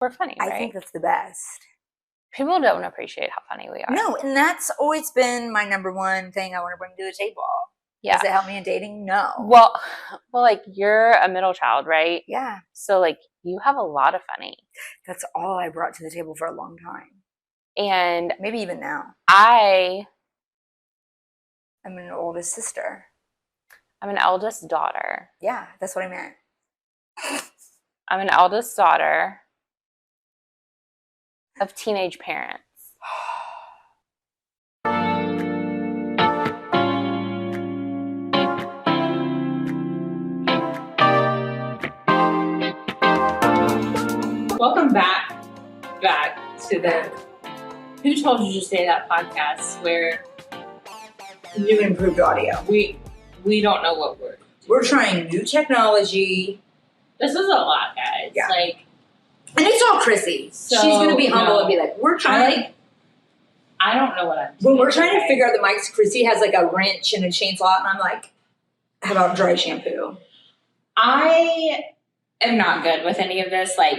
we're funny, right? I think that's the best. People don't appreciate how funny we are. No, and that's always been my number one thing I want to bring to the table. Yeah. Does it help me in dating? No. Well, like, you're a middle child, right? Yeah. So, like, you have a lot of funny. That's all I brought to the table for a long time. And maybe even now. I'm an oldest sister. I'm an eldest daughter. Yeah, that's what I meant. I'm an eldest daughter of teenage parents. Welcome back to the Who Told You to Say That podcast, where new and improved audio. We don't know what we're trying new technology. This is a lot, guys. Yeah. Like, and it's all Chrissy. So, she's gonna be humble and be like, we're trying. I don't know what I'm doing. When we're trying to figure out the mics, Chrissy has like a wrench and a chainsaw, and I'm like, how about dry shampoo? I am not good with any of this. Like,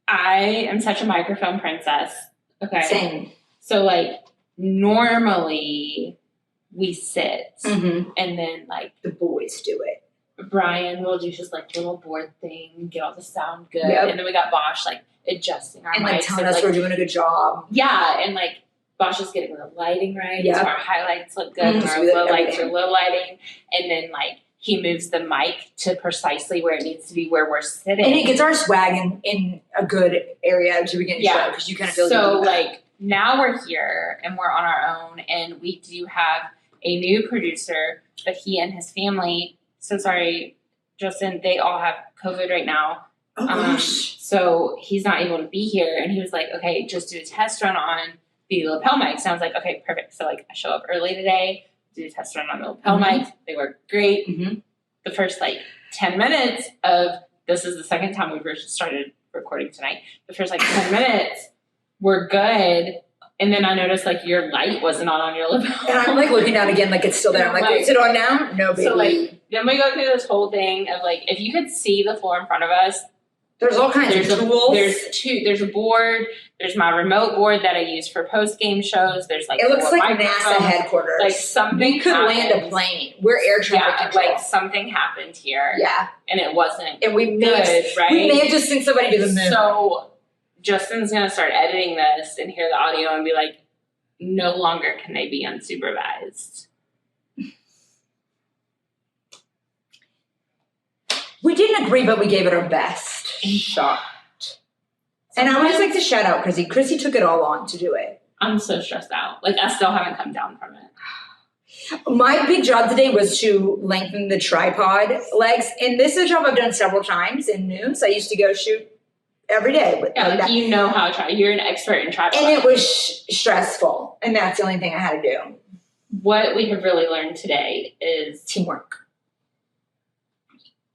I am such a microphone princess. Okay. Same. So, like, normally we sit and then, like, the boys do it. Brian will do just like your little board thing, get all the sound good. Yep. And then we got Bosch like adjusting our and mics. like telling us we're doing a good job. Yeah. And like Bosch is getting the lighting right. Yep. So our highlights look good and our low lights are low lighting. And then like he moves the mic to precisely where it needs to be, where we're sitting. And it gets our swag in a good area to begin the show, because you kind of feel so like now we're here and we're on our own, and we do have a new producer, but he and his family, so sorry, Justin, they all have COVID right now. Oh gosh. So he's not able to be here, and he was like, okay, just do a test run on the lapel mics. And I was like, okay, perfect. So like I show up early today, do a test run on the lapel mics. They work great. The first like 10 minutes of, this is the second time we've started recording tonight. The first like 10 minutes were good. And then I noticed like your light wasn't on your lapel. And I'm like looking down again, like it's still there. I'm like, is it on now? No, baby. So like, then we go through this whole thing of like, if you could see the floor in front of us, there's all kinds of tools. There's a board. There's my remote board that I use for post-game shows. There's like, it looks like NASA headquarters. Like something we could land a plane. We're air traffic control. Like something happened here. Yeah. And it wasn't and we good, right? We may have just sent somebody to the moon. So Justin's going to start editing this and hear the audio and be like, no longer can they be unsupervised. We didn't agree, but we gave it our best shot. And I would just like to shout out Chrissy. Chrissy took it all on to do it. I'm so stressed out. Like, I still haven't come down from it. My big job today was to lengthen the tripod legs. And this is a job I've done several times in news. I used to go shoot every day. Like you know how to try. You're an expert in tripod. And it was stressful. And that's the only thing I had to do. What we have really learned today is teamwork.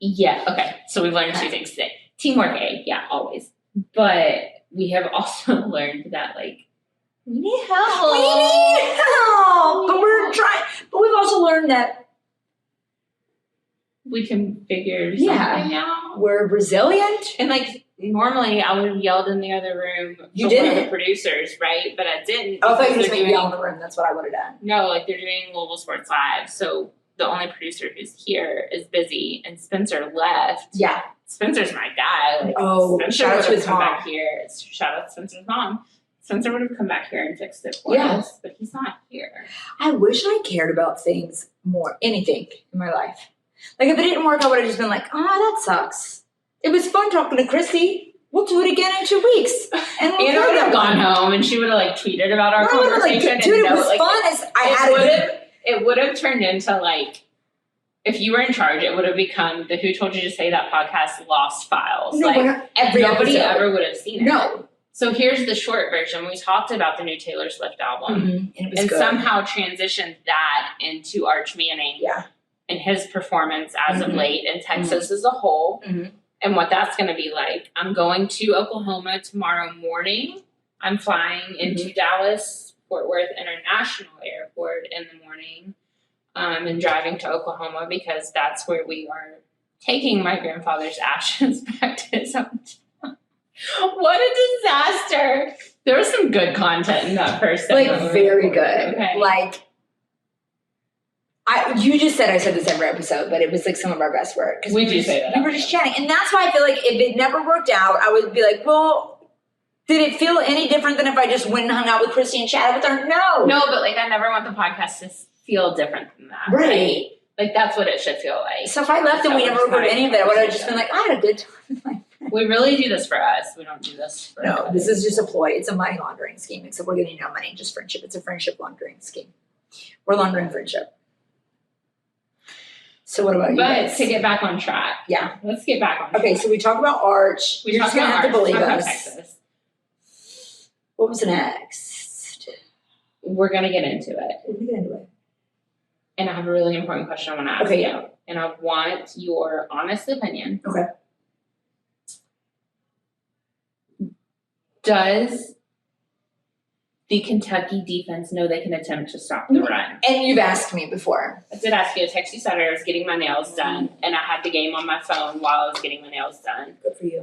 Yeah, okay. So we've learned two things today. Teamwork, yeah, always. But we have also learned that, like, we need help. We need help. But we're trying. But we've also learned that we can figure something out. We're resilient. And, like, normally I would have yelled in the other room you didn't. One of the producers, right? But I didn't. Oh, I thought you were just yell in the room. That's what I would have done. No, like, they're doing Louisville Sports Live, so the only producer who's here is busy, and Spencer left. Yeah. Spencer's my guy. Like, Spencer shout out to his mom. Back here. Shout out to Spencer's mom. Spencer would have come back here and fixed it for us, but he's not here. I wish I cared about things more, anything in my life. Like, if it didn't work, I would have just been like, that sucks. It was fun talking to Chrissy. We'll do it again in 2 weeks. And Anna would have gone home, and she would have, like, tweeted about our conversation. Like, dude, it was fun. It would have turned into, like, if you were in charge, it would have become the Who Told You to Say That podcast lost files. No, like, nobody ever would have seen it. No. So here's the short version. We talked about the new Taylor Swift album. And it was and good. Somehow transitioned that into Arch Manning. Yeah. And his performance as of late in Texas as a whole. And what that's going to be like. I'm going to Oklahoma tomorrow morning. I'm flying into Dallas, Fort Worth International Airport in the morning. And driving to Oklahoma because that's where we are taking my grandfather's ashes back to his hometown. What a disaster. There was some good content in that first segment. Like, very good. Okay. Like, you just said I said this every episode, but it was like some of our best work. We do say that. We were just chatting. And that's why I feel like if it never worked out, I would be like, well, did it feel any different than if I just went and hung out with Chrissy and chatted with her? No. No, but like I never want the podcast to feel different than that. Right. Like that's what it should feel like. So if I left and we never recorded any of it, I would have just been like, I had a good time. We really do this for us. We don't do this for No, others. this is just a ploy. It's a money laundering scheme, except we're getting no money, just friendship. It's a friendship laundering scheme. We're laundering friendship. So what about you But guys? to get back on track. Yeah. Let's get back on track. Okay, so we talked about Arch. We You're talked just going to about have to believe Talk about us. Texas. What was next? We're going to get into it. We're going to get into it. And I have a really important question I want to ask Okay, you. yeah. And I want your honest opinion. Okay. Does the Kentucky defense know they can attempt to stop the run? And you've asked me before. I did ask you. I texted you Saturday. I was getting my nails done, and I had the game on my phone while I was getting my nails done. Good for you.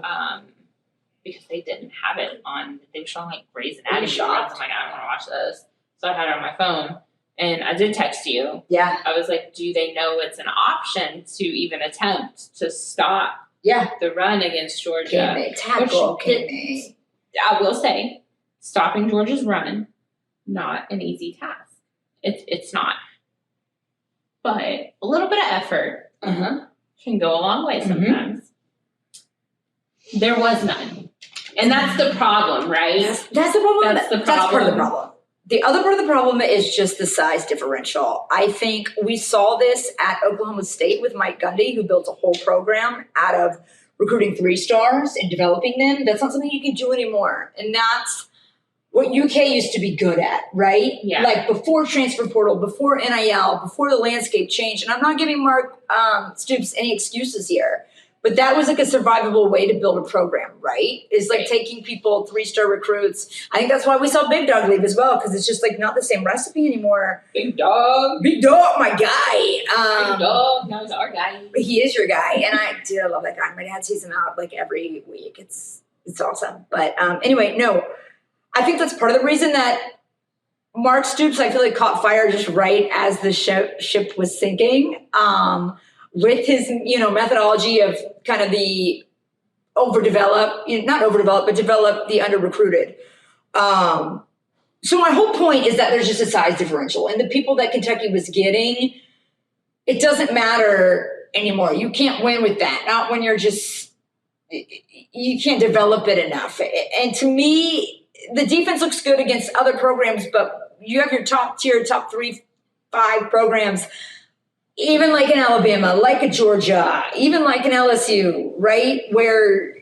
Because they didn't have it on. They were showing like Grey's Anatomy. shocked. I'm like, I don't want to watch this, so I had it on my phone, and I did text you. Yeah. I was like, do they know it's an option to even attempt to stop Yeah. the run against Georgia? Can they tackle? Which Can they? I will say, stopping Georgia's run, not an easy task. It's not. But a little bit of effort can go a long way sometimes. There was none. And that's the problem, right? That's the problem. That's the That's part of the problem. problem. The other part of the problem is just the size differential. I think we saw this at Oklahoma State with Mike Gundy, who built a whole program out of recruiting 3-stars and developing them. That's not something you can do anymore. And that's what UK used to be good at, right? Yeah. Like before transfer portal, before NIL, before the landscape changed. And I'm not giving Mark Stoops any excuses here, but that was like a survivable way to build a program, right? Is like taking people 3-star recruits. I think that's why we saw Big Dog leave as well, because it's just like not the same recipe anymore. Big dog. Big Dog, my guy. Big dog. That was our guy. He is your guy, and I love that guy. My dad sees him out like every week. It's awesome. But anyway, no, I think that's part of the reason that Mark Stoops, I feel like, caught fire just right as the ship was sinking. With his methodology of kind of the overdeveloped, not overdeveloped, but develop the under-recruited. So my whole point is that there's just a size differential, and the people that Kentucky was getting, it doesn't matter anymore. You can't win with that. Not when you can't develop it enough. And to me, the defense looks good against other programs, but you have your top tier, top 3-5 programs, even like in Alabama, like a Georgia, even like an LSU, right? Where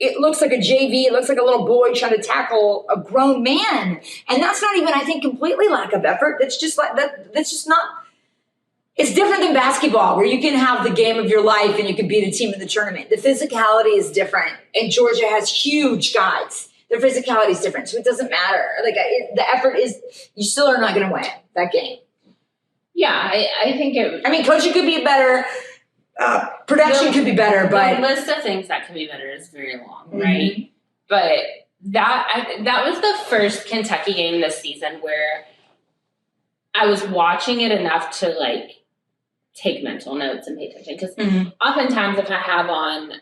it looks like a JV, it looks like a little boy trying to tackle a grown man. And that's not even, I think, completely lack of effort. That's just like that. That's just not. It's different than basketball, where you can have the game of your life and you can beat a team in the tournament. The physicality is different, and Georgia has huge guys. Their physicality is different, so it doesn't matter. Like the effort is, you still are not going to win that game. Yeah, I think it. I mean, coaching could be better. Production could be better, but the list of things that could be better is very long, right? But that was the first Kentucky game this season where I was watching it enough to like take mental notes and pay attention. Because oftentimes, if I have on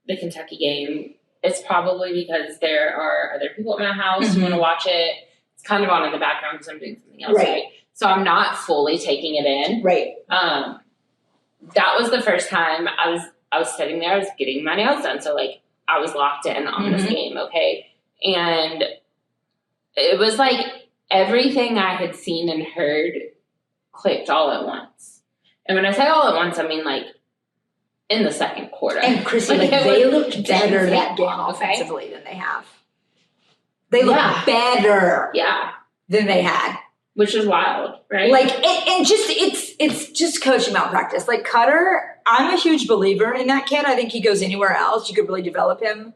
the Kentucky game, it's probably because there are other people at my house who want to watch it. It's kind of on in the background because I'm doing something else, right? So I'm not fully taking it in. Right. That was the first time I was sitting there. I was getting my nails done, so like I was locked in on this game, okay? And it was like everything I had seen and heard clicked all at once. And when I say all at once, I mean like in the second quarter. And Chrissy, like they looked better that game offensively than they have. They looked better than they had. Which is wild, right? Like, and just, it's just coaching malpractice. Like Cutter, I'm a huge believer in that kid. I think he goes anywhere else. You could really develop him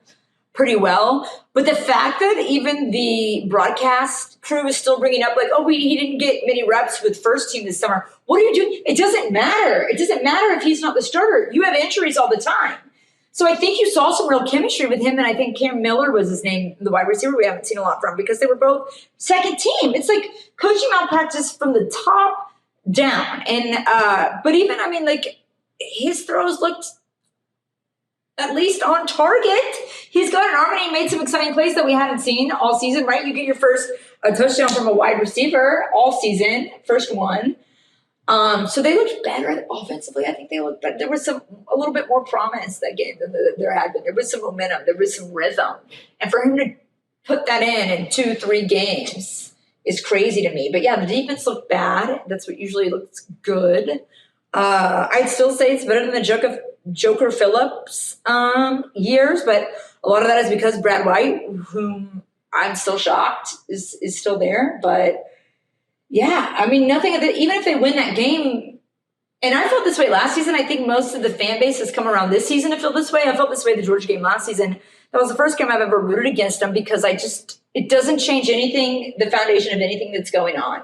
pretty well. But the fact that even the broadcast crew is still bringing up like, oh, he didn't get many reps with first team this summer. What are you doing? It doesn't matter. It doesn't matter if he's not the starter. You have injuries all the time. So I think you saw some real chemistry with him, and I think Cam Miller was his name, the wide receiver we haven't seen a lot from, because they were both second team. It's like coaching malpractice from the top down. And but even, I mean, like, his throws looked at least on target. He's got an arm, and he made some exciting plays that we hadn't seen all season, right? You get your first touchdown from a wide receiver all season, first one. So they looked better offensively. I think they looked better. There was a little bit more promise that game than there had been. There was some momentum. There was some rhythm. And for him to put that in 2-3 games is crazy to me. But yeah, the defense looked bad. That's what usually looks good. I'd still say it's better than the Joker Phillips years, but a lot of that is because Brad White, whom I'm still shocked is still there. But yeah, I mean, nothing of it. Even if they win that game, and I felt this way last season, I think most of the fan base has come around this season to feel this way. I felt this way the Georgia game last season. That was the first game I've ever rooted against them, because it doesn't change anything, the foundation of anything that's going on.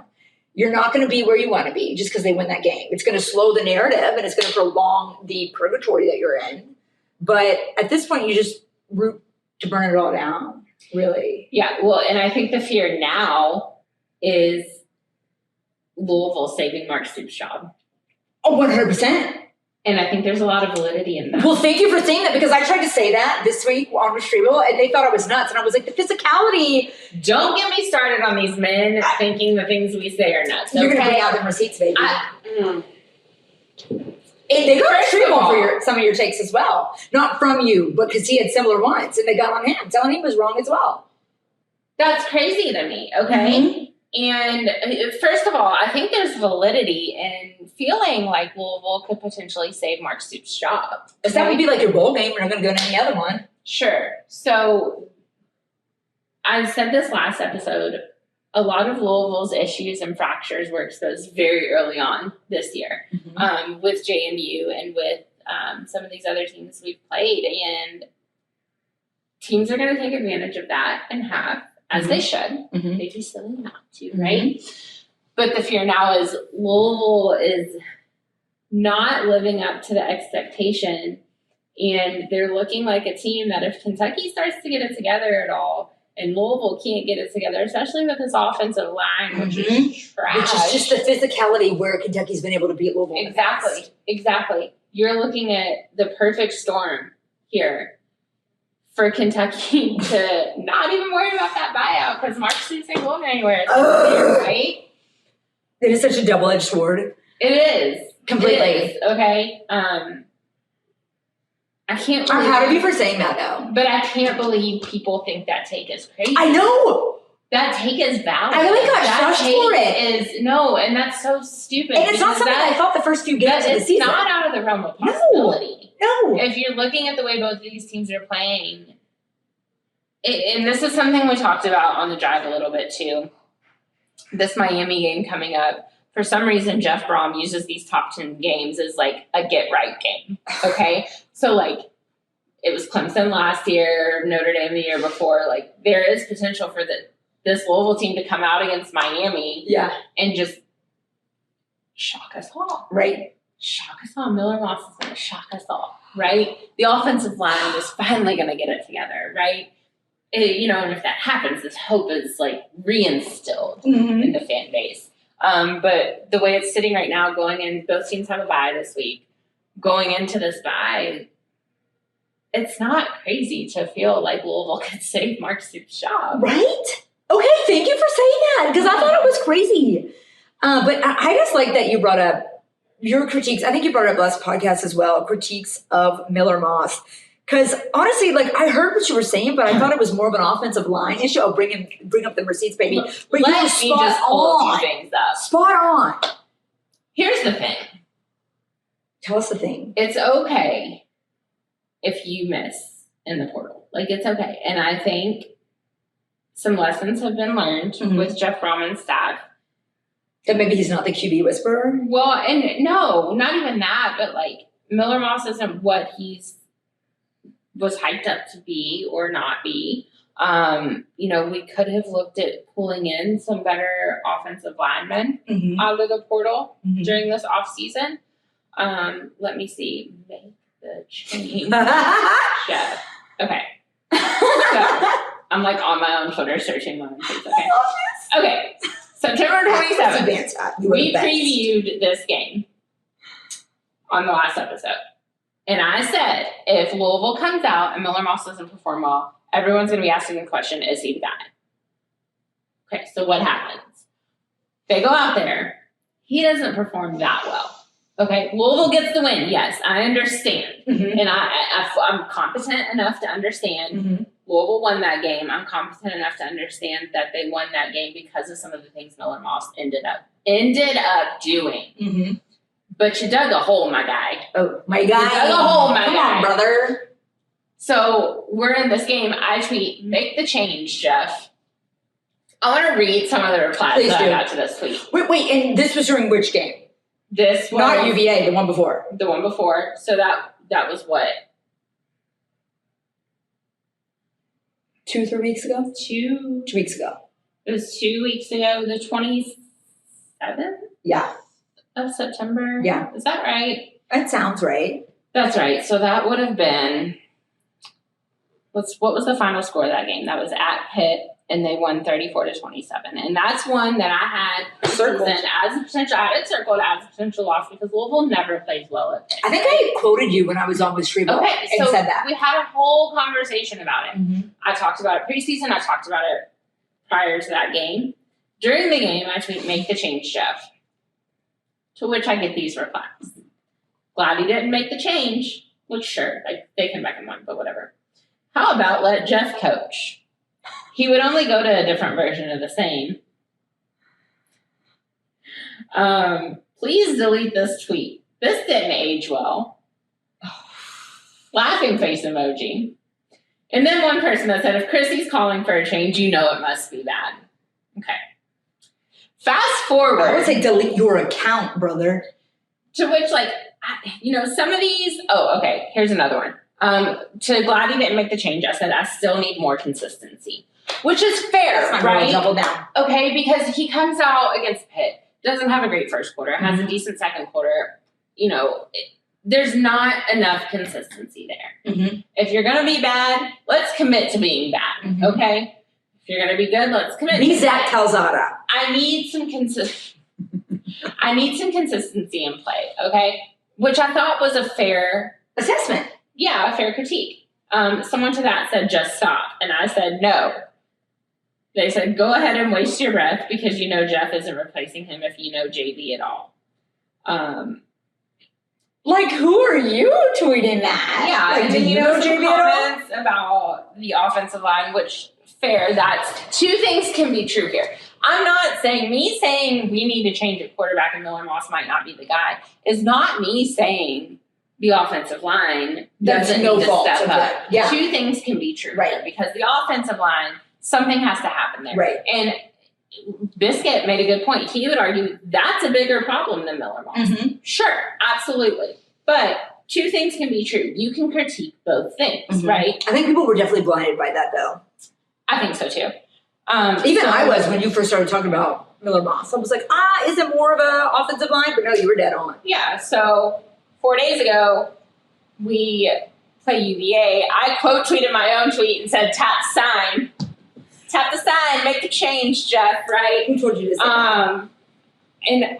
You're not going to be where you want to be just because they win that game. It's going to slow the narrative, and it's going to prolong the purgatory that you're in. But at this point, you just root to burn it all down, really. Yeah, well, and I think the fear now is Louisville saving Mark Stoops' job. Oh, 100%. And I think there's a lot of validity in that. Well, thank you for saying that, because I tried to say that this week on Retrieval, and they thought I was nuts. And I was like, the physicality. Don't get me started on these men thinking the things we say are nuts. You're okay? going to bring out them receipts, baby. And they got Retrieval for some of your takes as well. Not from you, but because he had similar ones, and they got on him, telling he was wrong as well. That's crazy to me, okay? Mm-hmm. And first of all, I think there's validity in feeling like Louisville could potentially save Mark Stoops' job. Because that would be like your bowl game. You're not going to go to any other one. Sure. So I said this last episode, a lot of Louisville's issues and fractures were exposed very early on this year, with JMU and with some of these other teams we've played. And teams are going to take advantage of that and have. As they should. They'd be silly not to, right? But the fear now is Louisville is not living up to the expectation, and they're looking like a team that if Kentucky starts to get it together at all, and Louisville can't get it together, especially with this offensive line, which is trash. Which is just the physicality where Kentucky's been able to beat Louisville. Exactly. You're looking at the perfect storm here for Kentucky to not even worry about that buyout, because Mark Stoops ain't going anywhere, right? It is such a double-edged sword. It is. Completely. It is, okay? I can't believe... I'm proud of you for saying that, though. But I can't believe people think that take is crazy. I know! That take is valid. I really got shushed for it. No, and that's so stupid. And it's not something I thought the first few games of the season. It's not out of the realm of possibility. No. If you're looking at the way both of these teams are playing, and this is something we talked about on the drive a little bit too, this Miami game coming up, for some reason Jeff Brohm uses these top 10 games as like a get-right game, okay? So like, it was Clemson last year, Notre Dame the year before. Like, there is potential for this Louisville team to come out against Miami and just shock us all. Right. Shock us all. Miller Moss is going to shock us all, right? The offensive line is finally going to get it together, right? And if that happens, this hope is like reinstilled in the fan base. But the way it's sitting right now, going in, both teams have a bye this week. Going into this bye, it's not crazy to feel like Louisville could save Mark Stoops' job. Right? Okay, thank you for saying that, because I thought it was crazy. But I just like that you brought up your critiques. I think you brought up last podcast as well, critiques of Miller Moss. Because honestly, like, I heard what you were saying, but I thought it was more of an offensive line issue. Oh, bring up the receipts, baby. But you were spot on. Things up. Spot on. Here's the thing. Tell us the thing. It's okay if you miss in the portal. Like, it's okay. And I think some lessons have been learned with Jeff Brohm and staff. That maybe he's not the QB whisperer? Well, and no, not even that, but like, Miller Moss isn't what was hyped up to be or not be. We could have looked at pulling in some better offensive linemen out of the portal during this offseason. Let me see. Make the change, Jeff. Okay. So, I'm like on my own Twitter searching my own tweets. Okay. Okay. September 27th. We previewed this game on the last episode. And I said, if Louisville comes out and Miller Moss doesn't perform well, everyone's going to be asking the question, is he the guy? Okay, so what happens? They go out there. He doesn't perform that well. Okay, Louisville gets the win. Yes, I understand. Mm-hmm. And I'm competent enough to understand Louisville won that game. I'm competent enough to understand that they won that game because of some of the things Miller Moss ended up doing. Mm-hmm. But you dug a hole, my guy. Oh, my guy. You dug a hole, my guy. Come on, brother. So we're in this game. I tweet, make the change, Jeff. I want to read some of the replies I got to this tweet. Wait, and this was during which game? This was not UVA, the one before. The one before. So that was what? 2-3 weeks ago? 2 weeks ago. It was 2 weeks ago, the 27th? Yeah. Of September? Yeah. Is that right? That sounds right. That's right. So that would have been, what was the final score of that game? That was at Pitt, and they won 34-27. And that's one that I had circled as a potential. I had it circled as a potential loss because Louisville never plays well at Pitt. I think I quoted you when I was on with Shrevo and said that. We had a whole conversation about it. Mm-hmm. I talked about it preseason. I talked about it prior to that game. During the game, I tweet, make the change, Jeff. To which I get these replies. Glad he didn't make the change. Which, sure, they came back and won, but whatever. How about let Jeff coach? He would only go to a different version of the same. Please delete this tweet. This didn't age well. Laughing face emoji. And then one person that said, if Chrissy's calling for a change, you know it must be bad. Okay. Fast forward. I would say delete your account, brother. To which, some of these. Oh, okay. Here's another one. To glad he didn't make the change, I said, I still need more consistency. Which is fair, right? Double down. Okay, because he comes out against Pitt, doesn't have a great first quarter, has a decent second quarter. There's not enough consistency there. Mm-hmm. If you're going to be bad, let's commit to being bad, okay? If you're going to be good, let's commit. Me, Zach Calzada. I need some consistency in play, okay? Which I thought was a fair assessment. Yeah, a fair critique. Someone to that said, just stop. And I said, no. They said, go ahead and waste your breath because you know Jeff isn't replacing him if you know JB at all. Who are you tweeting that? Yeah, and then some comments about the offensive line, which, fair, that's two things can be true here. I'm not saying, me saying we need to change a quarterback and Miller Moss might not be the guy is not me saying the offensive line doesn't need to step up. Yeah. Two things can be true there because the offensive line, something has to happen there. Right. And Biscuit made a good point. He would argue that's a bigger problem than Miller Moss. Mm-hmm. Sure, absolutely. But two things can be true. You can critique both things, right? I think people were definitely blinded by that, though. I think so, too. I was when you first started talking about Miller Moss. I was like, is it more of an offensive line? But no, you were dead on. Yeah, so 4 days ago, we play UVA. I quote tweeted my own tweet and said, tap sign. Tap the sign, make the change, Jeff, right? Who told you to say that? And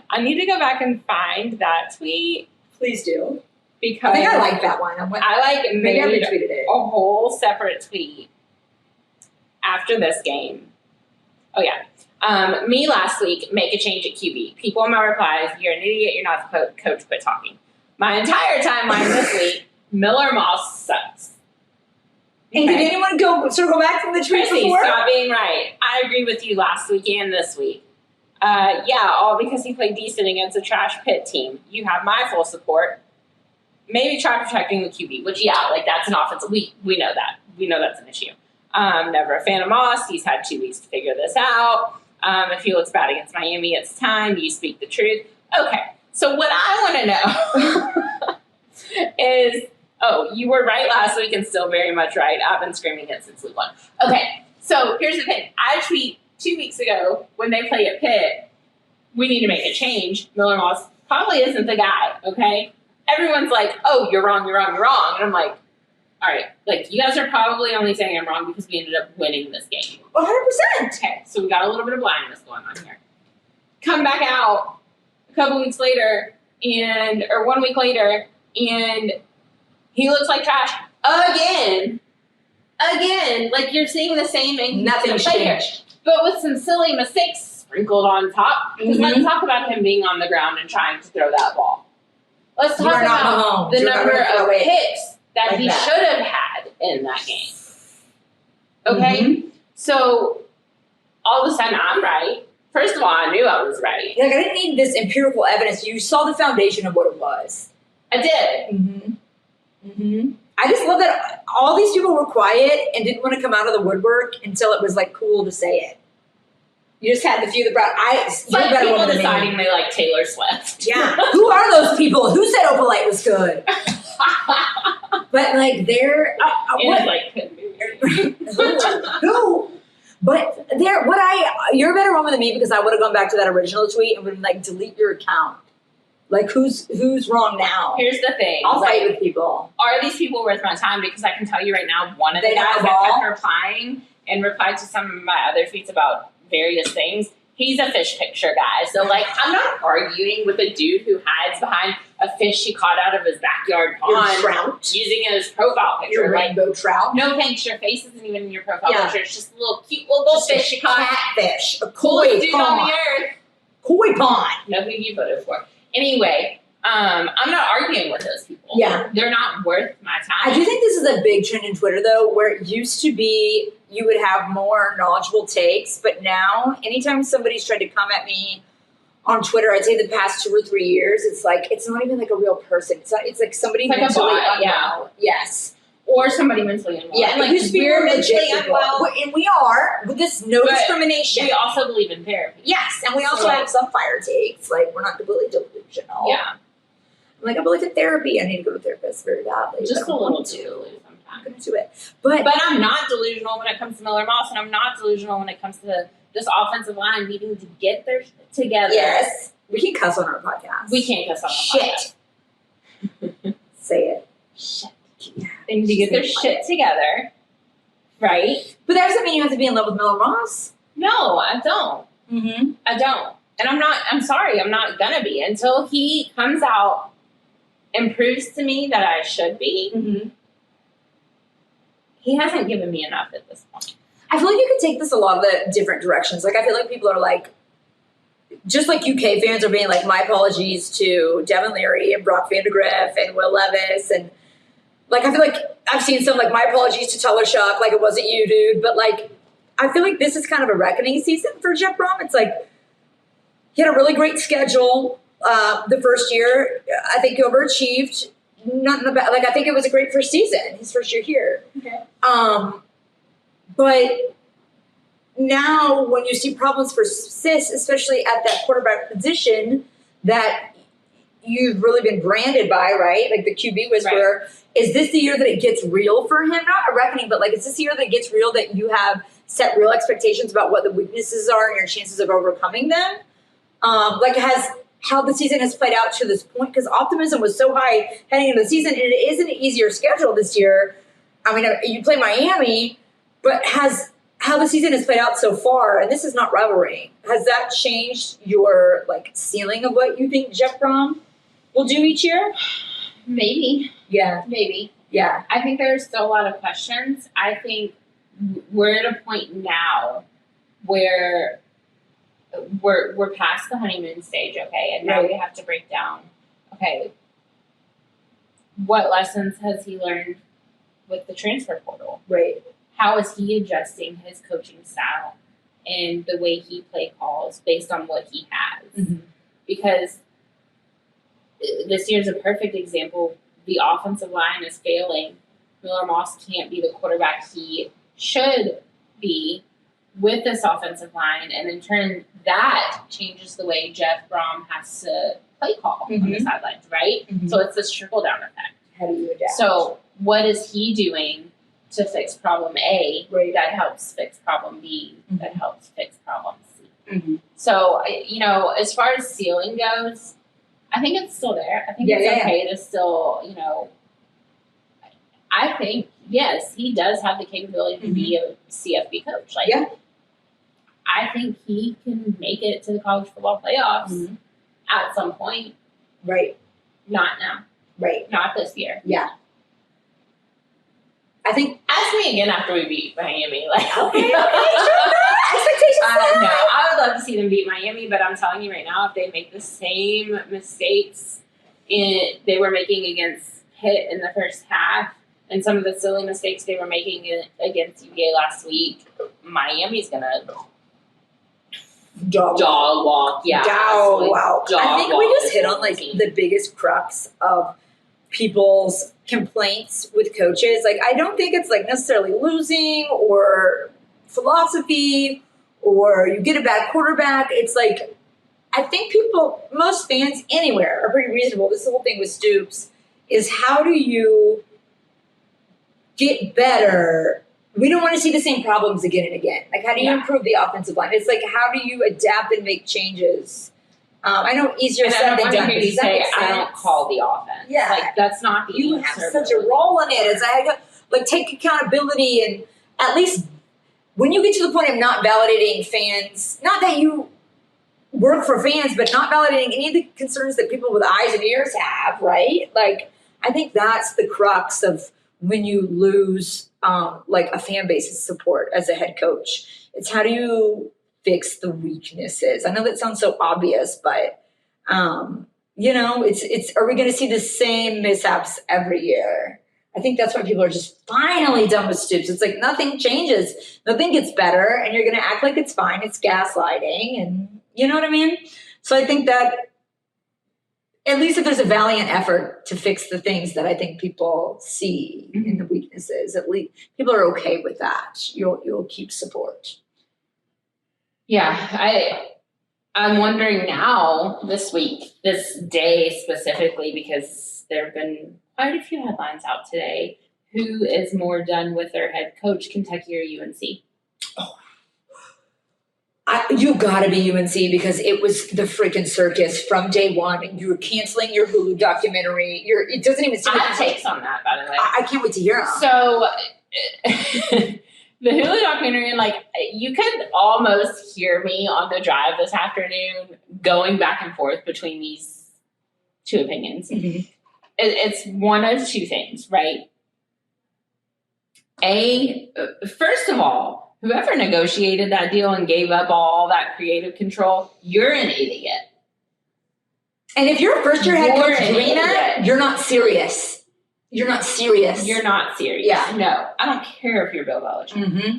I need to go back and find that tweet. Please do. Because I think I like that one. Maybe I retweeted it. A whole separate tweet after this game. Oh, yeah. Me last week, make a change at QB. People in my replies, you're an idiot, you're not the coach, quit talking. My entire timeline this week, Miller Moss sucks. And did anyone circle back from the tweet before? Stop being right. I agree with you last week and this week. All because he played decent against a trash Pitt team. You have my full support. Maybe try protecting the QB, which, that's an offensive. We know that. We know that's an issue. Never a fan of Moss. He's had 2 weeks to figure this out. If he looks bad against Miami, it's time. You speak the truth. Okay. So what I want to know is, you were right last week and still very much right. I've been screaming it since week 1. Okay. So here's the thing. I tweet 2 weeks ago when they play at Pitt, we need to make a change. Miller Moss probably isn't the guy, okay? everyone's like, oh, you're wrong. And I'm like, all right, like, you guys are probably only saying I'm wrong because we ended up winning this game. 100%. Okay, so we got a little bit of blindness going on here. Come back out a couple weeks later, or 1 week later, and he looks like trash again. Like, you're seeing the same thing. Nothing's changed. But with some silly mistakes sprinkled on top. Because let's talk about him being on the ground and trying to throw that ball. Let's talk about the number of hits that he should have had in that game. Okay? So, all of a sudden, I'm right. First of all, I knew I was right. Like, I didn't need this empirical evidence. You saw the foundation of what it was. I did. I just love that all these people were quiet and didn't want to come out of the woodwork until it was, like, cool to say it. You just had the few that brought. It's like people deciding they like Taylor Swift. Yeah. Who are those people? Who said Opalite was good? But like they're who? But you're a better woman than me because I would have gone back to that original tweet and would like delete your account. Like who's wrong now? Here's the thing. I'll fight with people. Are these people worth my time? Because I can tell you right now, one of the guys that kept replying and replied to some of my other tweets about various things, he's a fish picture guy. So, like, I'm not arguing with a dude who hides behind a fish he caught out of his backyard pond using it as profile picture. Your rainbow trout. No thanks, your face isn't even in your profile picture. It's just a little cute little fish you caught. Catfish. A coolest dude on the earth. Koi pond. Know who you voted for. Anyway, I'm not arguing with those people. Yeah. They're not worth my time. I do think this is a big trend in Twitter, though, where it used to be you would have more knowledgeable takes, but now anytime somebody's tried to come at me on Twitter, I'd say the past 2 or 3 years, it's like, it's not even like a real person. It's like somebody like mentally unwell. Yeah. Yes. Or somebody mentally unwell. Yeah, like we're mentally unwell. And we are, with this no discrimination. We also believe in therapy. Yes, and we also have some fire takes. Like, we're not completely delusional. Yeah. I'm like, I believe in therapy. I need to go to a therapist very badly. Just a little too. I'm going to do it. But I'm not delusional when it comes to Miller Moss, and I'm not delusional when it comes to this offensive line needing to get their shit together. Yes. We can cuss on our podcast. We can't cuss on our podcast. Say it. Shit. They need to get their shit together. Right? But that doesn't mean you have to be in love with Miller Moss. No, I don't. I don't. And I'm sorry, I'm not going to be. Until he comes out and proves to me that I should be. He hasn't given me enough at this point. I feel like you could take this a lot of the different directions. Like, I feel like people are like, just like UK fans are being like, my apologies to Devin Leary and Brock Vandegrift and Will Levis. And, like, I feel like I've seen some, like, my apologies to Teller Shuck, like, it wasn't you, dude. But, like, I feel like this is kind of a reckoning season for Jeff Brohm. It's like, he had a really great schedule the first year. I think he overachieved. Not in the bad. Like, I think it was a great first season, his first year here. Okay. But now when you see problems persist, especially at that quarterback position that you've really been branded by, right? Like the QB whisperer. Right. Is this the year that it gets real for him? Not a reckoning, but like, is this the year that it gets real, that you have set real expectations about what the weaknesses are and your chances of overcoming them? How the season has played out to this point, because optimism was so high heading into the season, and it is an easier schedule this year. I mean, you play Miami, but how the season has played out so far, and this is not rivalry, has that changed your like ceiling of what you think Jeff Brohm will do each year? Maybe. Yeah. Maybe. Yeah. I think there's still a lot of questions. I think we're at a point now where we're past the honeymoon stage, okay? And now we have to break down, okay, what lessons has he learned with the transfer portal? Right. How is he adjusting his coaching style and the way he play calls based on what he has? Because this year's a perfect example. The offensive line is failing. Miller Moss can't be the quarterback he should be with this offensive line, and in turn, that changes the way Jeff Brohm has to play call on the sidelines, right? So it's this trickle-down effect. How do you adapt? So what is he doing to fix problem A that helps fix problem B that helps fix problem C? So, as far as ceiling goes, I think it's still there. I think Yeah, it's yeah, okay to still, I think, yes, he does have the capability to be a CFB coach. Like, Yeah. I think he can make it to the college football playoffs at some point. Right. Not now. Right. Not this year. Yeah. I think. Ask me again after we beat Miami. Like, Okay, sure. Expectations set. No, I would love to see them beat Miami, but I'm telling you right now, if they make the same mistakes they were making against Pitt in the first half, and some of the silly mistakes they were making against UVA last week, Miami's gonna dog walk. Yeah, Wow. I think we just hit on like the biggest crux of people's complaints with coaches. Like, I don't think it's like necessarily losing or philosophy or you get a bad quarterback. It's like, I think most fans anywhere are pretty reasonable. This whole thing with Stoops is, how do you get better? We don't want to see the same problems again and again. Like, how do you improve the offensive line? It's like, how do you adapt and make changes? I know easier said than done. You say, I don't call the offense. Yeah. Like, that's not the You have such a role in it. It's like, take accountability, and at least when you get to the point of not validating fans, not that you work for fans, but not validating any of the concerns that people with eyes and ears have, right? Like, I think that's the crux of when you lose like a fan base's support as a head coach. It's, how do you fix the weaknesses? I know that sounds so obvious, but it's are we going to see the same mishaps every year? I think that's why people are just finally done with Stoops. It's like, nothing changes, nothing gets better, and you're going to act like it's fine. It's gaslighting, and you know what I mean? So I think that at least if there's a valiant effort to fix the things that I think people see in the weaknesses, at least people are okay with that. You'll keep support. Yeah, I'm wondering now this week, this day specifically, because there have been quite a few headlines out today. Who is more done with their head coach, Kentucky or UNC? You gotta be UNC, because it was the freaking circus from day one, and you were canceling your Hulu documentary. It doesn't even seem I like have takes on that, by the way. I can't wait to hear them. So the Hulu documentary, like, you could almost hear me on the drive this afternoon going back and forth between these two opinions. Mm-hmm. It's one of two things, right? First of all, whoever negotiated that deal and gave up all that creative control, you're an idiot. And if you're a first-year head coach doing that, idiot. you're not serious. You're not serious. You're not serious. Yeah. No, I don't care if you're Bill Belichick. Mm-hmm.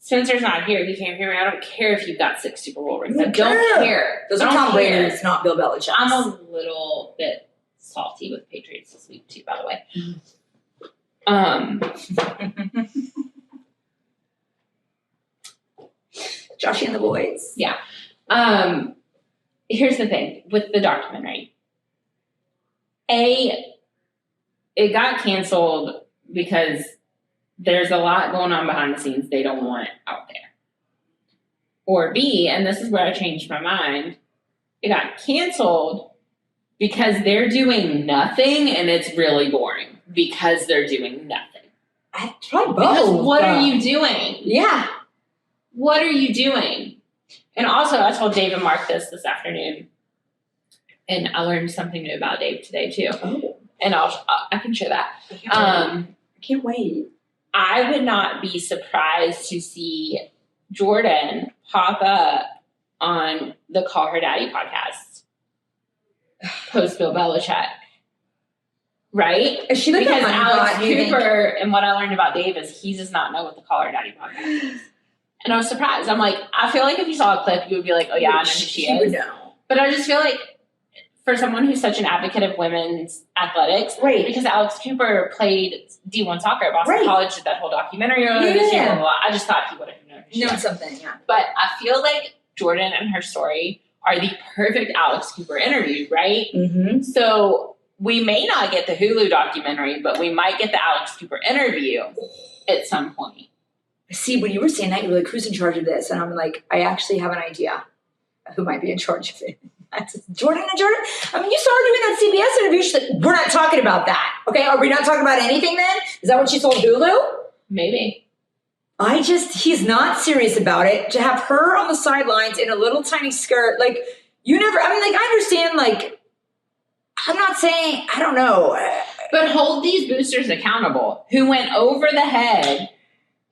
Spencer's not here. He can't hear me. I don't care if you've got 6 Super Bowl rings. I Don't don't care. Those are Tom Brady's, not Bill Belichick's. I'm a little bit salty with Patriots this week too, by the way. Joshy and the boys. Yeah. Here's the thing with the documentary. It got canceled because there's a lot going on behind the scenes they don't want out there. Or B, and this is where I changed my mind, it got canceled because they're doing nothing and it's really boring because they're doing nothing. I tried both. Because what are you doing? Yeah. What are you doing? And also, I told Dave and Mark this afternoon, and I learned something new about Dave today too. Oh. And I can share that. I can't wait. I would not be surprised to see Jordan pop up on the Call Her Daddy podcast post Bill Belichick. Right? Is she like because a money Alex bot, do you Cooper, and what I learned about Dave is he does not know what the Call Her Daddy podcast is. And I was surprised. I'm like, I feel like if you saw a clip, you would be like, oh yeah, I know who she is. Would know. But I just feel like for someone who's such an advocate of women's athletics, Right. because Alex Cooper played D1 soccer at Boston Right. College, did that whole documentary earlier this year, blah, blah, blah. I just thought he would have known who she Known was. something, yeah. But I feel like Jordan and her story are the perfect Alex Cooper interview, right? Mm-hmm. So we may not get the Hulu documentary, but we might get the Alex Cooper interview at some point. See, when you were saying that, you were like, who's in charge of this? And I'm like, I actually have an idea who might be in charge of it. Jordan and Jordan. I mean, you saw her doing that CBS interview. She's like, we're not talking about that. Okay, are we not talking about anything then? Is that what she told Hulu? Maybe. He's not serious about it. To have her on the sidelines in a little tiny skirt, like, I understand, like, I'm not saying, I don't know. But hold these boosters accountable who went over the head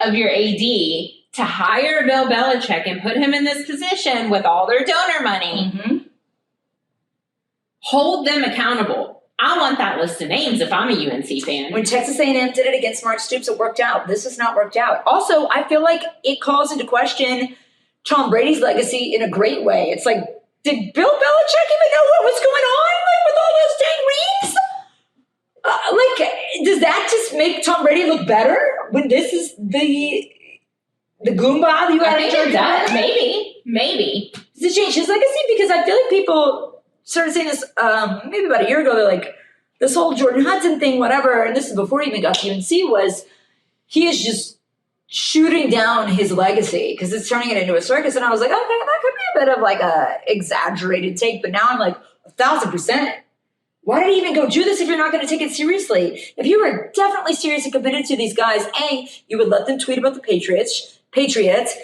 of your AD to hire Bill Belichick and put him in this position with all their donor money. Mm-hmm. Hold them accountable. I want that list of names if I'm a UNC fan. When Texas A&M did it against Mark Stoops, it worked out. This has not worked out. Also, I feel like it calls into question Tom Brady's legacy in a great way. It's like, did Bill Belichick even know what was going on, like, with all those dang rings? Does that just make Tom Brady look better when this is the Goomba you had? I think it does. Maybe. Does it change his legacy? Because I feel like people started saying this maybe about a year ago. They're like, this whole Jordan Hudson thing, whatever, and this is before he even got to UNC, was he is just shooting down his legacy because it's turning it into a circus. And I was like, okay, that could be a bit of like a exaggerated take. But now I'm like, 1,000%. Why did he even go do this if you're not going to take it seriously? If you were definitely serious and committed to these guys, you would let them tweet about the Patriots. You That's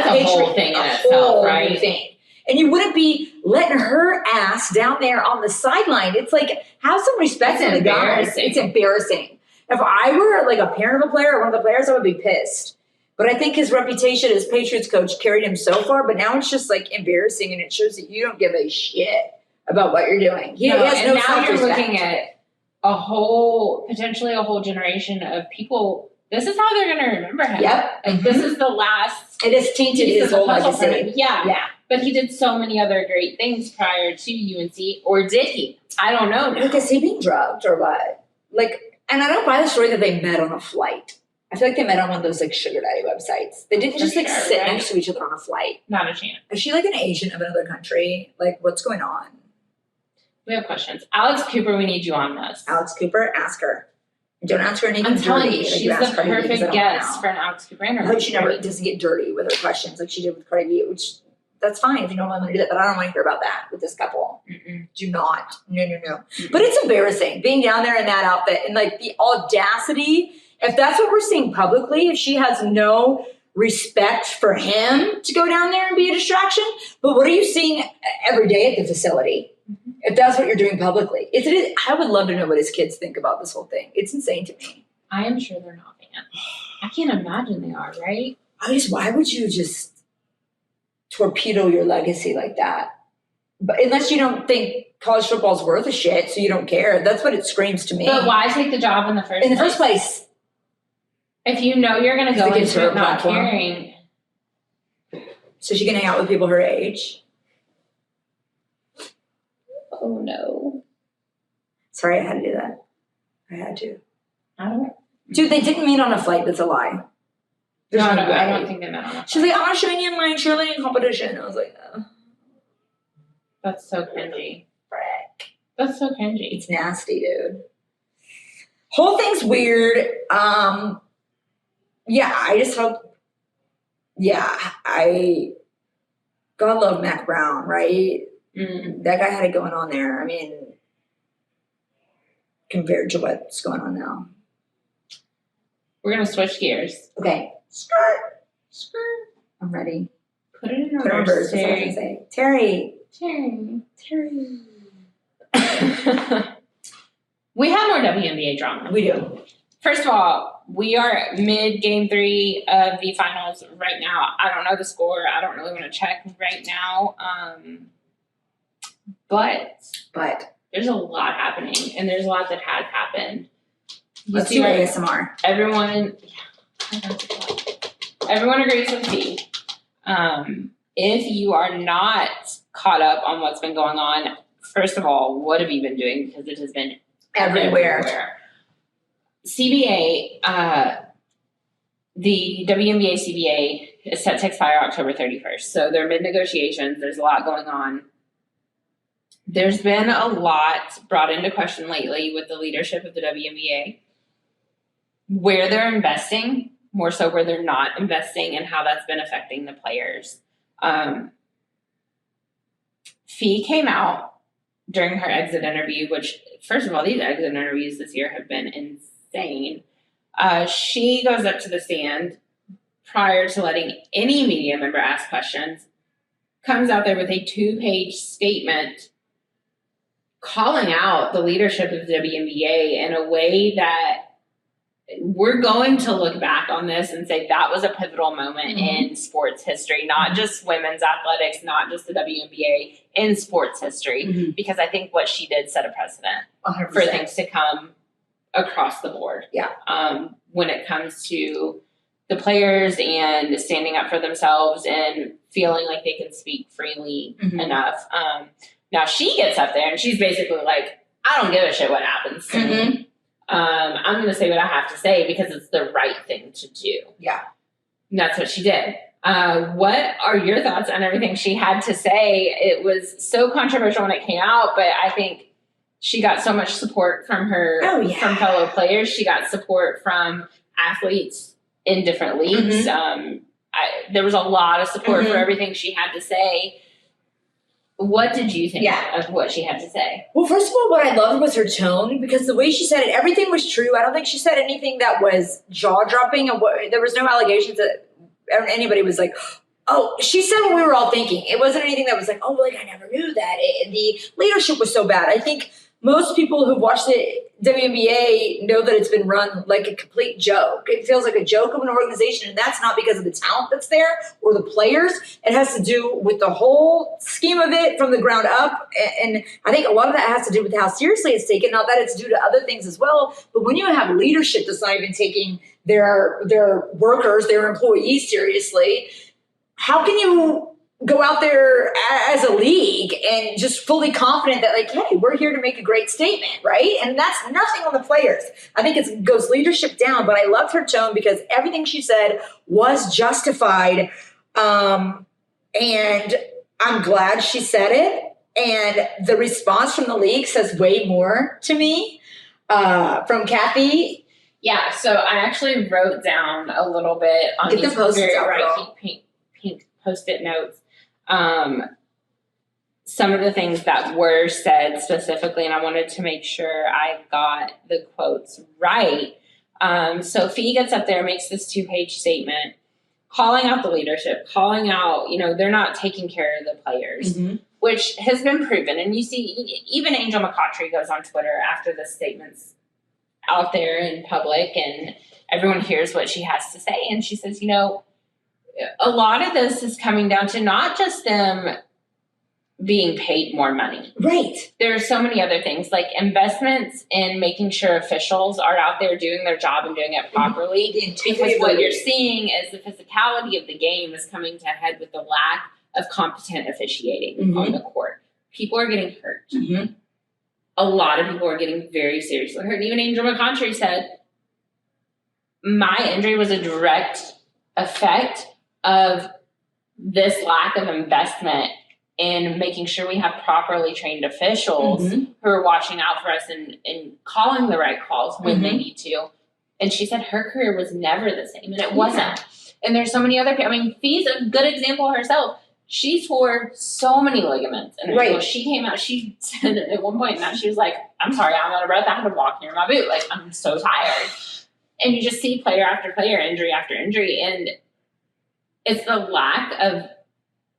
a whole thing in itself, right? Thing. And you wouldn't be letting her ass down there on the sideline. It's like, have some respect for the guys. It's embarrassing. If I were like a parent of a player or one of the players, I would be pissed. But I think his reputation as Patriots coach carried him so far, but now it's just like embarrassing, and it shows that you don't give a shit about what you're doing. He has no now self-respect. You're looking at potentially a whole generation of people. This is how they're going to remember him. Yep. Like, this is the last. It has tainted his whole legacy. Yeah. But he did so many other great things prior to UNC, or did he? I don't know. Like, is he being drugged or what? Like, and I don't buy the story that they met on a flight. I feel like they met on one of those like sugar daddy websites. They didn't sit next to each other on a flight. Not a chance. Is she like an Asian of another country? Like, what's going on? We have questions. Alex Cooper, we need you on this. Alex Cooper, ask her. Don't ask her anything I'm telling dirty. you, Like, she's you ask the Cardi B, because I perfect don't guest know. for an Alex Cooper interview. I hope she never doesn't get dirty with her questions like she did with Cardi B, which that's fine if you don't want to do that, but I don't want to hear about that with this couple. Mm-mm. Do not. No. Mm-mm. But it's embarrassing being down there in that outfit and like the audacity. If that's what we're seeing publicly, if she has no respect for him to go down there and be a distraction, but what are you seeing every day at the facility? Mm-hmm. If that's what you're doing publicly, I would love to know what his kids think about this whole thing. It's insane to me. I am sure they're not fans. I can't imagine they are, right? Why would you just torpedo your legacy like that? But unless you don't think college football's worth a shit, so you don't care. That's what it screams to me. But why take the job in the first place? In the first place. If you know you're going to go into her it not platform. caring. So she can hang out with people her age. Oh, no. Sorry, I had to do that. I had to. I don't. Dude, they didn't meet on a flight. That's a lie. There's No, way. I don't think they met on that. She's like, I want to show you my cheerleading competition. I was like, oh, That's so cringy. frick. That's so cringy. It's nasty, dude. Whole thing's weird. Yeah, I just hope. Yeah, God love Mac Brown, right? Mm. That guy had it going on there. I mean, compared to what's going on now. We're going to switch gears. Okay. Skirt. I'm ready. Put it in Put on reverse, reverse. That's what I was gonna say. Terry. We have more WNBA drama. We do. First of all, we are mid game 3 of the finals right now. I don't know the score. I don't really want to check right now. But there's a lot happening, and there's a lot that has happened. Let's do ASMR. Everyone agrees with me. If you are not caught up on what's been going on, first of all, what have you been doing? Because it has been everywhere. CBA, the WNBA CBA is set to expire October 31st. So they're mid-negotiations. There's a lot going on. There's been a lot brought into question lately with the leadership of the WNBA, where they're investing, more so where they're not investing, and how that's been affecting the players. Fee came out during her exit interview, which, first of all, these exit interviews this year have been insane. She goes up to the stand prior to letting any media member ask questions, comes out there with a 2-page statement calling out the leadership of the WNBA in a way that we're going to look back on this and say that was a pivotal moment in sports history, not just women's athletics, not just the WNBA, in sports history, because I think what she did set a precedent 100%. for things to come across the board. Yeah. When it comes to the players and standing up for themselves and feeling like they can speak freely enough. Now she gets up there and she's basically like, I don't give a shit what happens to me. I'm going to say what I have to say because it's the right thing to do. Yeah. And that's what she did. What are your thoughts on everything she had to say? It was so controversial when it came out, but I think she got so much support from from fellow players. She got support from athletes in different leagues. There was a lot of support for everything she had to say. What did you think of what she had to say? Well, first of all, what I loved was her tone, because the way she said it, everything was true. I don't think she said anything that was jaw-dropping. There was no allegations that anybody was like, oh, she said what we were all thinking. It wasn't anything that was like, oh, like I never knew that. The leadership was so bad. I think most people who've watched the WNBA know that it's been run like a complete joke. It feels like a joke of an organization, and that's not because of the talent that's there or the players. It has to do with the whole scheme of it from the ground up, and I think a lot of that has to do with how seriously it's taken. Not that it's due to other things as well, but when you have leadership that's not even taking their workers, their employees seriously, how can you go out there as a league and just fully confident that, like, hey, we're here to make a great statement, right? And that's nothing on the players. I think it goes leadership down, but I loved her tone because everything she said was justified. And I'm glad she said it. And the response from the league says way more to me from Cathy. Yeah, so I actually wrote down a little bit on these very bright pink Post-it notes. Some of the things that were said specifically, and I wanted to make sure I got the quotes right. So Fee gets up there, makes this 2-page statement, calling out the leadership, calling out, they're not taking care of the players, which has been proven. And you see, even Angel McCoughtry goes on Twitter after the statement's out there in public, and everyone hears what she has to say. And she says, a lot of this is coming down to not just them being paid more money. Right. There are so many other things, like investments in making sure officials are out there doing their job and doing it properly. Because what you're seeing is the physicality of the game is coming to a head with the lack of competent officiating on the court. People are getting hurt. A lot of people are getting very seriously hurt. And even Angel McCoughtry said, my injury was a direct effect of this lack of investment in making sure we have properly trained officials who are watching out for us and calling the right calls when they need to. And she said her career was never the same, and it wasn't. And there's so many other people. I mean, Fee's a good example herself. She tore so many ligaments. And when she came out, she said at one point that she was like, I'm sorry, I'm out of breath. I had to walk near my boot. Like, I'm so tired. And you just see player after player, injury after injury. And it's the lack of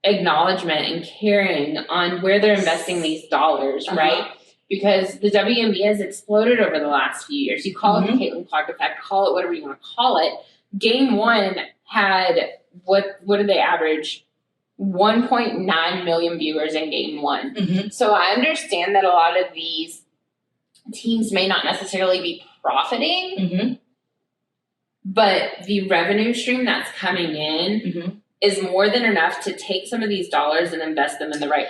acknowledgement and caring on where they're investing these dollars, right? Because the WNBA has exploded over the last few years. You call it the Caitlin Clark effect, call it whatever you want to call it. Game 1 had, what did they average? 1.9 million viewers in Game 1. So I understand that a lot of these teams may not necessarily be profiting, but the revenue stream that's coming in is more than enough to take some of these dollars and invest them in the right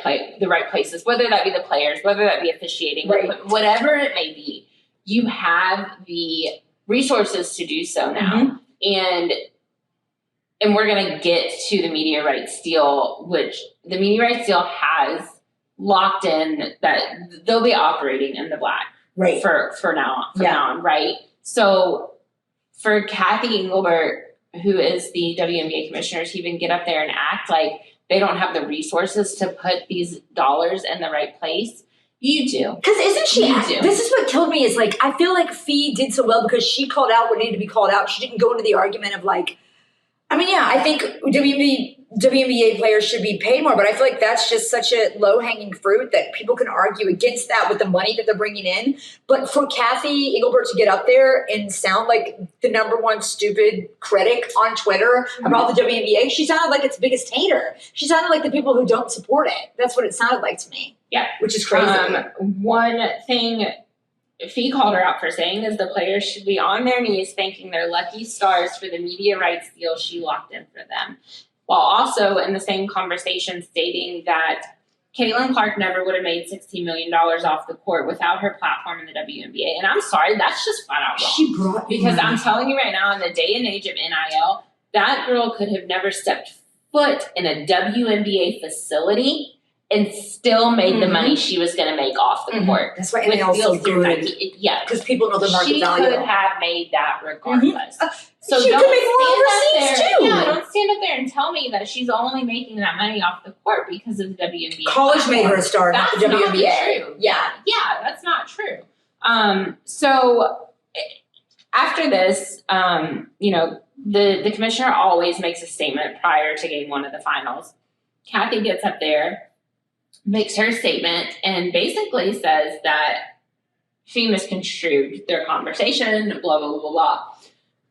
places, whether that be the players, whether that be officiating, whatever it may be. You have the resources to do so now. And we're going to get to the media rights deal, which the media rights deal has locked in that they'll be operating in the black for now on, right? So for Cathy Englebert, who is the WNBA commissioner, to even get up there and act like they don't have the resources to put these dollars in the right place. You do. Because isn't she? You do. This is what killed me. Is like I feel like Fee did so well because she called out what needed to be called out. She didn't go into the argument of like, I mean, yeah, I think WNBA players should be paid more, but I feel like that's just such a low-hanging fruit that people can argue against that with the money that they're bringing in. But for Cathy Englebert to get up there and sound like the number one stupid critic on Twitter about the WNBA, she sounded like its biggest hater. She sounded like the people who don't support it. That's what it sounded like to me. Yeah. Which is crazy. One thing Fee called her out for saying is the players should be on their knees thanking their lucky stars for the media rights deal she locked in for them. While also in the same conversation stating that Caitlin Clark never would have made $16 million off the court without her platform in the WNBA. And I'm sorry, that's just flat out wrong. She brought because I'm telling you right now, in the day and age of NIL, that girl could have never stepped foot in a WNBA facility and still made the money she was going to make off the court. That's why NIL is so good. Yeah, because people know the market she value. She could have made that regardless. So she could make more overseas too. Yeah, don't stand up there and tell me that she's only making that money off the court because of the WNBA. College made her a star, not the WNBA. Not true. Yeah, that's not true. So after this, the commissioner always makes a statement prior to game one of the finals. Cathy gets up there, makes her statement, and basically says that she misconstrued their conversation, blah, blah, blah, blah.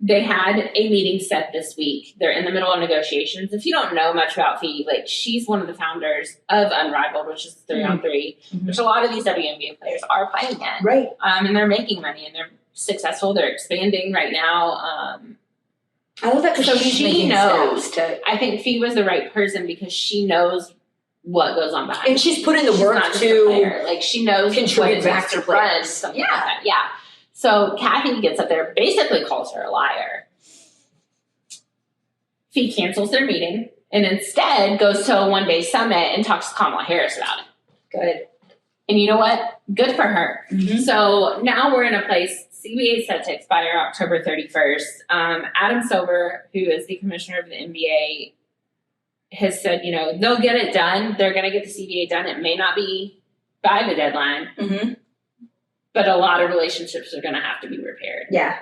They had a meeting set this week. They're in the middle of negotiations. If you don't know much about Fee, like, she's one of the founders of Unrivaled, which is 3-on-3, which a lot of these WNBA players are playing in. Right. And they're making money, and they're successful. They're expanding right now. I love that because so she's she making knows. steps to, I think Fee was the right person because she knows what goes on behind. And she's put in the She's work not just a to player. Like, she knows contribute what back to players. Something like that. Yeah. So Cathy gets up there, basically calls her a liar. Fee cancels their meeting and instead goes to a one-day summit and talks to Kamala Harris about it. Good. And you know what? Good for her. So now we're in a place. CBA is set to expire October 31st. Adam Silver, who is the commissioner of the NBA, has said, they'll get it done. They're going to get the CBA done. It may not be by the deadline, but a lot of relationships are going to have to be repaired. Yeah.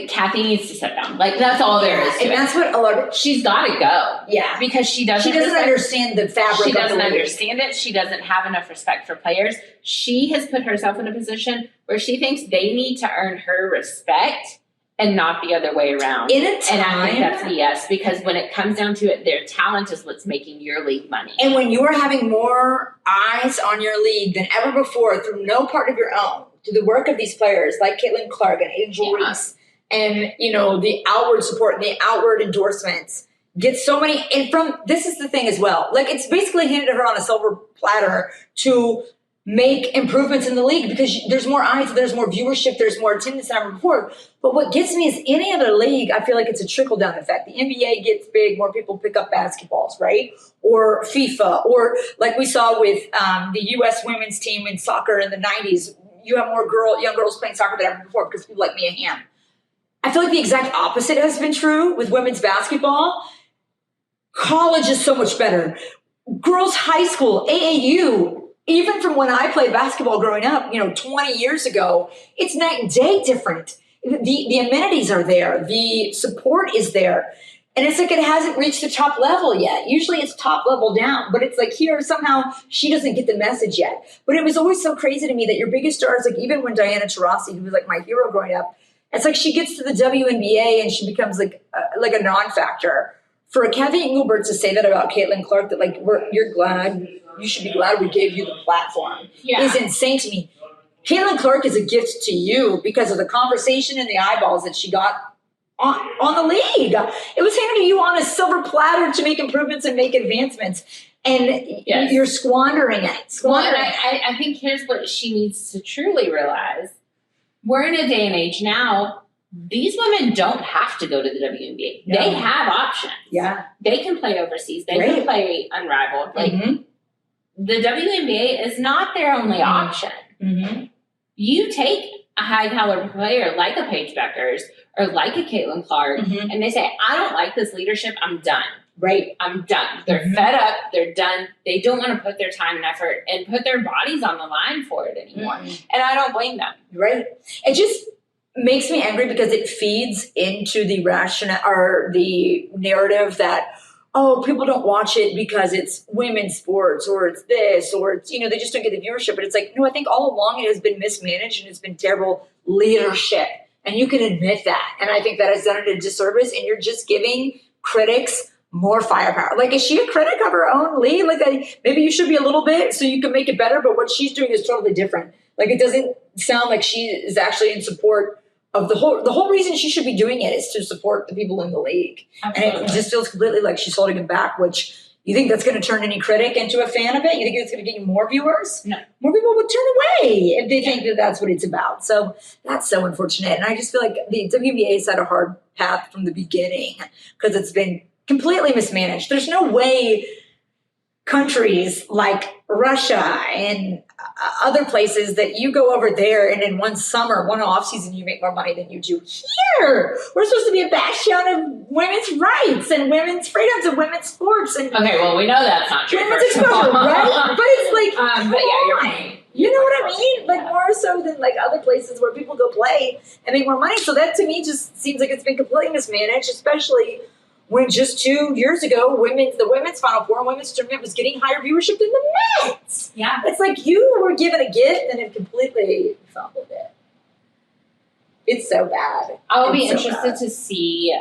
Cathy needs to step down. Like, that's all there is to and it. That's what a lot of... She's got to go. Yeah. Because she doesn't understand the fabric. She doesn't understand it. She doesn't have enough respect for players. She has put herself in a position where she thinks they need to earn her respect and not the other way around. In a time... And I think that's BS because when it comes down to it, their talent is what's making your league money. And when you are having more eyes on your league than ever before through no part of your own, through the work of these players like Caitlin Clark and Angel Reese, and, the outward support and the outward endorsements get so many. And this is the thing as well. Like, it's basically handed to her on a silver platter to make improvements in the league because there's more eyes, there's more viewership, there's more attendance than ever before. But what gets me is any other league, I feel like it's a trickle-down effect. The NBA gets big, more people pick up basketballs, right? Or FIFA, or like we saw with the U.S. women's team in soccer in the 90s, you have more young girls playing soccer than ever before because people like Mia Hamm. I feel like the exact opposite has been true with women's basketball. College is so much better. Girls' high school, AAU, even from when I played basketball growing up, 20 years ago, it's night and day different. The amenities are there. The support is there. And it's like it hasn't reached the top level yet. Usually it's top level down, but it's like here somehow she doesn't get the message yet. But it was always so crazy to me that your biggest stars, like even when Diana Taurasi, who was like my hero growing up, it's like she gets to the WNBA and she becomes like a non-factor. For Cathy Englebert to say that about Caitlin Clark, that like you should be glad we gave you the platform, is insane to me. Caitlin Clark is a gift to you because of the conversation and the eyeballs that she got on the league. It was handed to you on a silver platter to make improvements and make advancements. And you're squandering it. I think here's what she needs to truly realize. We're in a day and age now, these women don't have to go to the WNBA. No. They have options. Yeah. They can play overseas. They can play Unrivaled. Like, the WNBA is not their only option. You take a high caliber player like a Paige Beckers or like a Caitlin Clark, and they say, I don't like this leadership, I'm done. Right. I'm done. They're fed up, they're done. They don't want to put their time and effort and put their bodies on the line for it anymore. And I don't blame them. Right. It just makes me angry because it feeds into the rationale or the narrative that, oh, people don't watch it because it's women's sports or it's this or it's, they just don't get the viewership. But it's like, no, I think all along it has been mismanaged and it's been terrible leadership. And you can admit that. And I think that has done it a disservice. And you're just giving critics more firepower. Like, is she a critic of her own league? Like, maybe you should be a little bit so you can make it better. But what she's doing is totally different. Like, it doesn't sound like she is actually in support of the whole reason she should be doing it is to support the people in the league. Absolutely. And it just feels completely like she's holding him back, which you think that's going to turn any critic into a fan of it? You think it's going to get you more viewers? No. More people would turn away if they think that that's what it's about. So that's so unfortunate. And I just feel like the WNBA has had a hard path from the beginning because it's been completely mismanaged. There's no way countries like Russia and other places that you go over there and in one summer, one off season, you make more money than you do here. We're supposed to be a bastion of women's rights and women's freedoms and women's sports. And okay, well, we know that's not true. Women's exposure, right? But it's like, but yeah, you're right. You know what I mean? Like more so than like other places where people go play and make more money. So that to me just seems like it's been completely mismanaged, especially when just 2 years ago, the women's Final Four and women's tournament was getting higher viewership than the men's. Yeah. It's like you were given a gift and have completely fumbled it. It's so bad. I'll be interested to see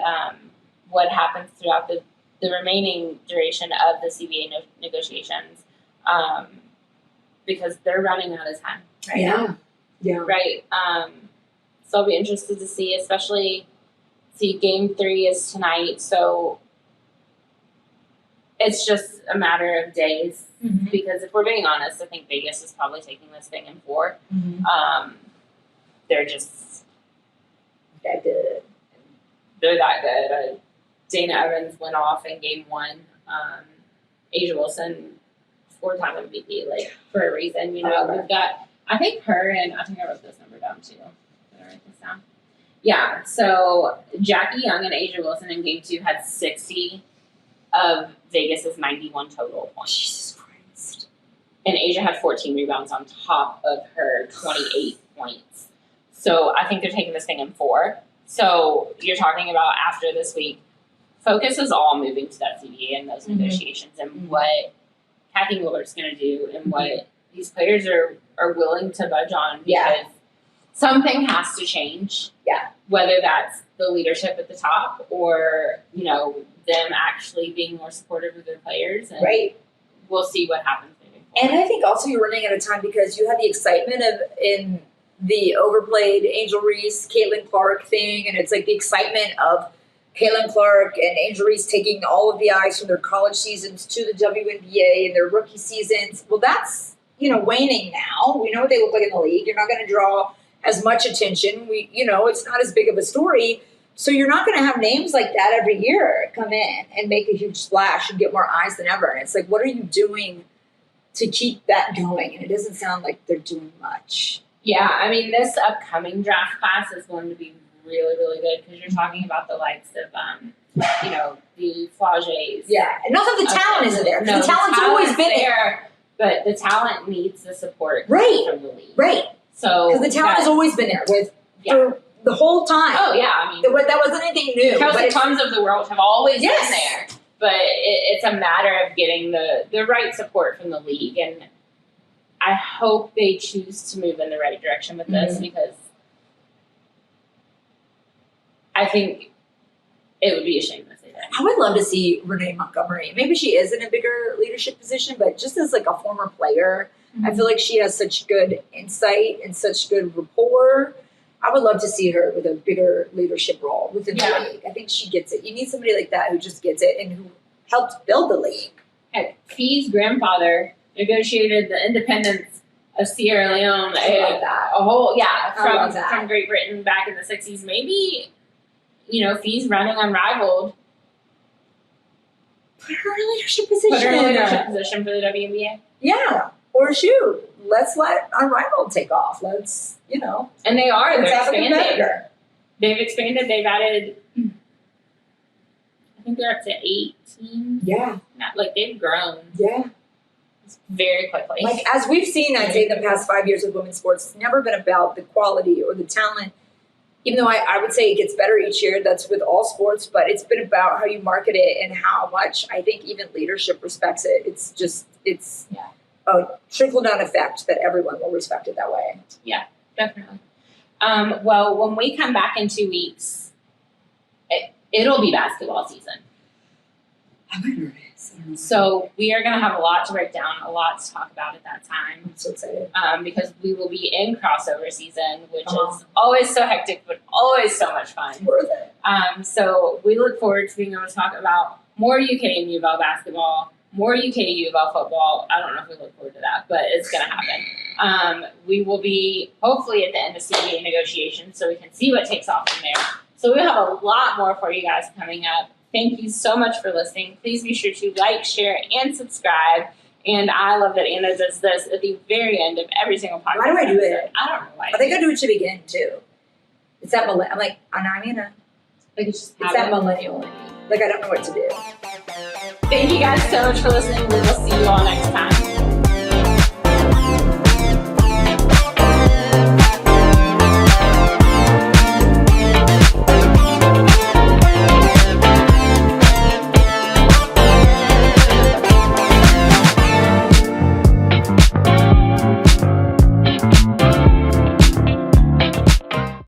what happens throughout the remaining duration of the CBA negotiations because they're running out of time right now. Yeah. Right. So I'll be interested to see, especially... See, game 3 is tonight, so it's just a matter of days. Because if we're being honest, I think Vegas is probably taking this thing in 4. They're just that good. They're that good. Dana Evans went off in game 1. Asia Wilson, 4-time MVP, like for a reason. We've got. I think her and I think I wrote this number down too. Did I write this down? Yeah, so Jackie Young and Asia Wilson in game 2 had 60 of Vegas's 91 total points. Jesus Christ. And Asia had 14 rebounds on top of her 28 points. So I think they're taking this thing in 4. So you're talking about after this week, focus is all moving to that CBA and those negotiations and what Cathy Englebert's going to do and what these players are willing to budge on because something has to change. Yeah. Whether that's the leadership at the top or, them actually being more supportive of their players. And we'll see what happens moving forward. And I think also you're running out of time because you had the excitement in the overplayed Angel Reese, Caitlin Clark thing. And it's like the excitement of Caitlin Clark and Angel Reese taking all of the eyes from their college seasons to the WNBA and their rookie seasons. Well, that's, waning now. We know what they look like in the league. You're not going to draw as much attention. It's not as big of a story. So you're not going to have names like that every year come in and make a huge splash and get more eyes than ever. And it's like, what are you doing to keep that going? And it doesn't sound like they're doing much. Yeah, I mean, this upcoming draft class is going to be really, really good because you're talking about the likes of, the Flageys. Yeah, and not that the talent isn't there. No, the talent's always been there. But the talent needs the support from the league. Right. So because the talent has always been there for the whole time. Oh yeah, I mean that wasn't anything new. Kelsey Tons of the world have always been Yes. there, but it's a matter of getting the right support from the league, and I hope they choose to move in the right direction with this because I think it would be a shame if they didn't. I would love to see Renee Montgomery. Maybe she is in a bigger leadership position, but just as like a former player. I feel like she has such good insight and such good rapport. I would love to see her with a bigger leadership role within the league. I think she gets it. You need somebody like that who just gets it and who helped build the league. Heck, Fee's grandfather negotiated the independence of Sierra Leone. From Great Britain back in the 60s. Maybe, Fee's running unrivaled. Put her in a leadership position. For the WNBA. Yeah. Or shoot, let's let Unrivaled take off. Let's, And they are. let's They're have a expanding. competitor. They've expanded. They've added, I think they're up to 18. Yeah, They've grown yeah. very quickly. Like, as we've seen, I'd say in the past 5 years of women's sports, it's never been about the quality or the talent. Even though I would say it gets better each year, that's with all sports, but it's been about how you market it and how much I think even leadership respects it. It's a trickle-down effect that everyone will respect it that way. Yeah, definitely. Well, when we come back in 2 weeks, it'll be basketball season. I'm nervous. I don't know. So we are going to have a lot to break down, a lot to talk about at that time. I'm so excited. Because we will be in crossover season, which is always so hectic, but always so much fun. It's worth it. So we look forward to being able to talk about more UK and U of L basketball, more UK U of L football. I don't know if we look forward to that, but it's going to happen. We will be hopefully at the end of CBA negotiations, so we can see what takes off from there. So we have a lot more for you guys coming up. Thank you so much for listening. Please be sure to like, share, and subscribe. And I love that Anna does this at the very end of every single podcast. Why do I do it? I don't know why. I think I do it to begin, too. It's that I'm like, I'm Anna. It's just It's that millennial in me. Like, I don't know what to do. Thank you guys so much for listening. We will see you all next time.